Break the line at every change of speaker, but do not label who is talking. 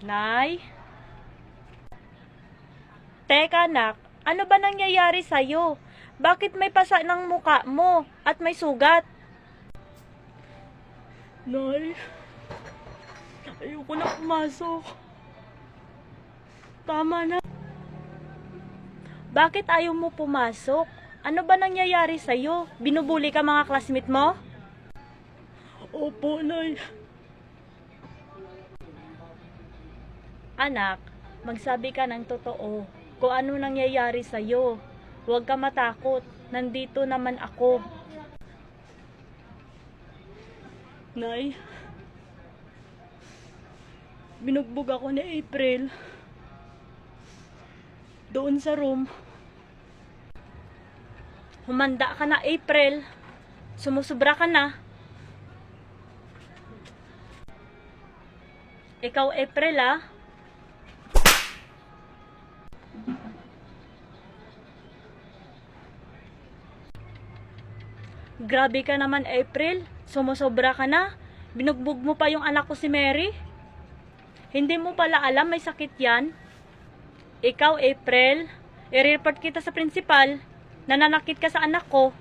Nay? Teka anak, ano ba nangyayari sa'yo? Bakit may pasa ng muka mo at may sugat? Nay, ayoko na pumasok. Tama na. Bakit ayaw mo pumasok? Ano ba nangyayari sa'yo? Binubuli ka mga classmate mo? Opo, Nay. Anak, magsabi ka ng totoo. Kung ano nangyayari sa'yo. Huwag ka matakot. Nandito naman ako. Nay, binugbog ako ni April. Doon sa room. Humanda ka na, April. Sumusubra ka na. Ikaw, April, ah. Grabe ka naman, April. Sumusobra ka na. Binugbog mo pa yung anak ko si Mary. Hindi mo pala alam may sakit yan. Ikaw, April, i-report kita sa principal. Nananakit ka sa anak ko.